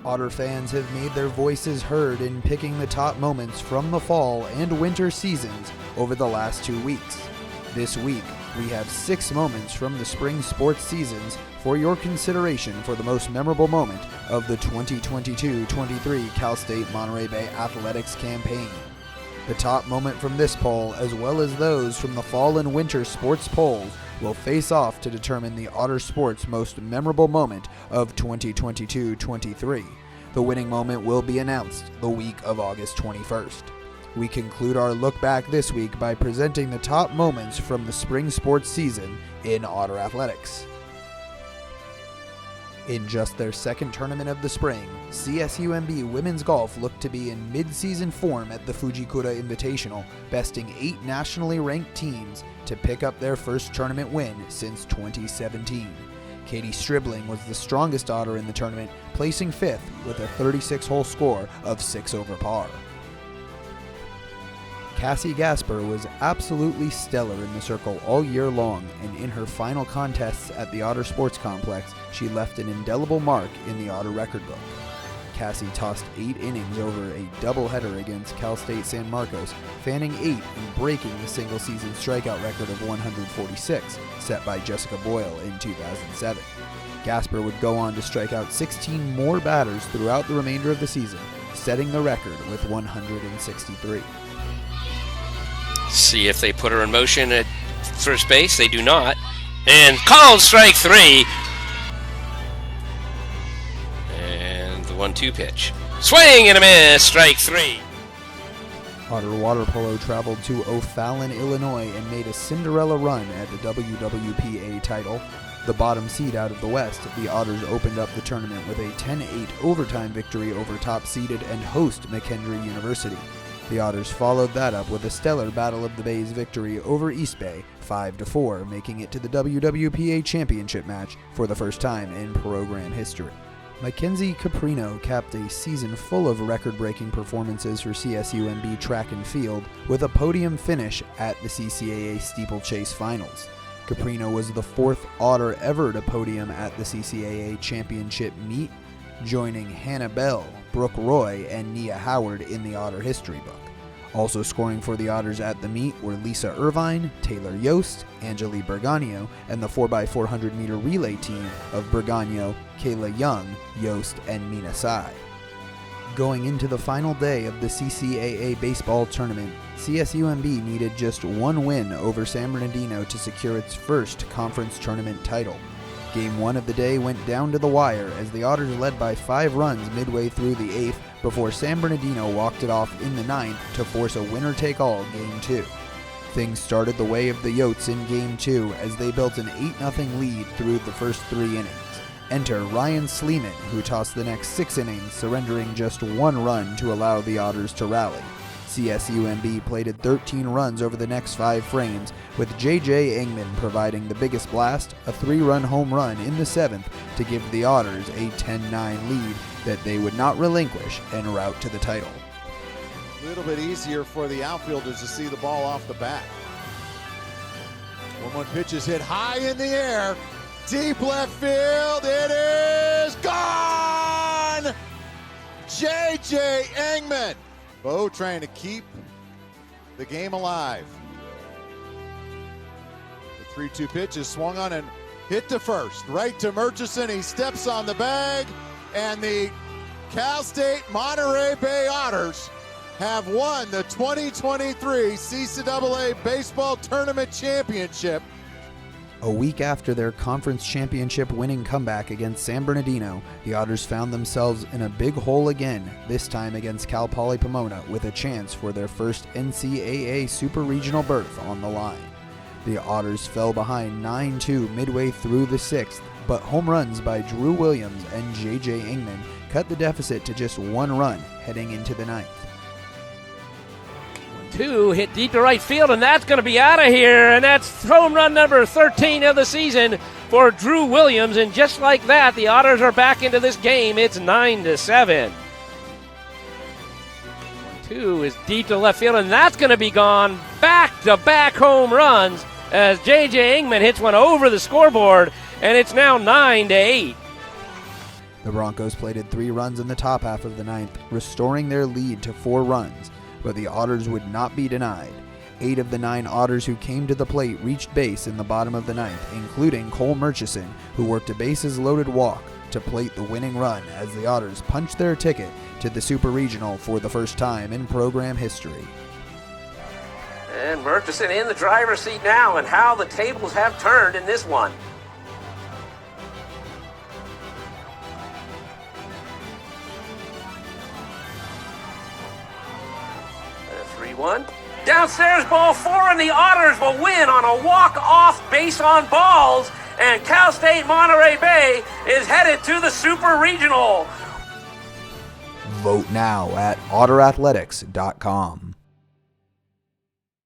Otter fans have made their voices heard in picking the top moments from the fall and winter seasons over the last 2 weeks. This week, we have 6 moments from the spring sports seasons for your consideration for the most memorable moment of the 2022-23 Cal State Monterey By Athletics campaign. The top moment from this poll, as well as those from the fall and winter sports polls, will face off to determine the Otter Sports most memorable moment of 2022-23. The winning moment will be announced the week of August 21st. We conclude our look back this week by presenting the top moments from the spring sports season in Otter Athletics. In just their second tournament of the spring, CSUMB women's golf looked to be in mid-season form at the Fujikura Invitational, besting 8 nationally ranked teams to pick up their first tournament win since 2017. Katie Stribling was the strongest Otter in the tournament, placing 5th with a 36-hole score of 6 over par. Cassie Gasper was absolutely stellar in the circle all year long, and in her final contests at the Otter Sports Complex, she left an indelible mark in the Otter record book. Cassie tossed 8 innings over a doubleheader against Cal State San Marcos, fanning 8 and breaking the single-season strikeout record of 146, set by Jessica Boyle in 2007. Gasper would go on to strike out 16 more batters throughout the remainder of the season, setting the record with 163. See if they put her in motion at first base. They do not. And called strike 3. And the 1-2 pitch. Swing and a miss, strike 3. Otter water polo traveled to O'Fallon, Illinois and made a Cinderella run at the WWPA title. The bottom seed out of the West, the Otters opened up the tournament with a 10-8 overtime victory over top-seeded and host McKendree University. The Otters followed that up with a stellar Battle of the Bays victory over East Bay, 5-4, making it to the WWPA championship match for the first time in program history. Mackenzie Caprino capped a season full of record-breaking performances for CSUMB track and field with a podium finish at the CCAA Steeplechase Finals. Caprino was the 4th Otter ever to podium at the CCAA championship meet, joining Hannah Bell, Brooke Roy, and Nia Howard in the Otter history book. Also scoring for the Otters at the meet were Lisa Irvine, Taylor Yost, Angeli Bergagno, and the 4x400 meter relay team of Bergagno, Kayla Young, Yost, and Mina Sai. Going into the final day of the CCAA baseball tournament, CSUMB needed just 1 win over San Bernardino to secure its first conference tournament title. Game 1 of the day went down to the wire as the Otters led by 5 runs midway through the 8th before San Bernardino walked it off in the 9th to force a winner-take-all Game 2. Things started the way of the Yotes in Game 2 as they built an 8-0 lead through the first 3 innings. Enter Ryan Sleeman, who tossed the next 6 innings, surrendering just 1 run to allow the Otters to rally. CSUMB plated 13 runs over the next 5 frames, with J.J. Engman providing the biggest blast, a 3-run home run in the 7th to give the Otters a 10-9 lead that they would not relinquish en route to the title. A little bit easier for the outfielders to see the ball off the bat. 1-1 pitch is hit high in the air, deep left field, it is gone! J.J. Engman. Bo trying to keep the game alive. The 3-2 pitch is swung on and hit to first. Right to Murchison. He steps on the bag, and the Cal State Monterey Bay Otters have won the 2023 CCAA Baseball Tournament Championship. A week after their conference championship winning comeback against San Bernardino, the Otters found themselves in a big hole again, this time against Cal Poly Pomona, with a chance for their first NCAA Super Regional berth on the line. The Otters fell behind 9-2 midway through the 6th, but home runs by Drew Williams and J.J. Engman cut the deficit to just 1 run heading into the 9th. 2 hit deep to right field, and that's going to be out of here, and that's home run number 13 of the season for Drew Williams, and just like that, the Otters are back into this game. It's 9-7. 2 is deep to left field, and that's going to be gone. Back-to-back home runs as J.J. Engman hits one over the scoreboard, and it's now 9-8. The Broncos plated 3 runs in the top half of the ninth, restoring their lead to 4 runs, but the Otters would not be denied. 8 of the 9 Otters who came to the plate reached base in the bottom of the ninth, including Cole Murchison, who worked a bases-loaded walk to plate the winning run as the Otters punched their ticket to the Super Regional for the first time in program history. And Murchison in the driver's seat now, and how the tables have turned in this one. And a 3-1. Downstairs, ball 4, and the Otters will win on a walk-off base on balls, and Cal State Monterey Bay is headed to the Super Regional. Vote now at otterathletics.com.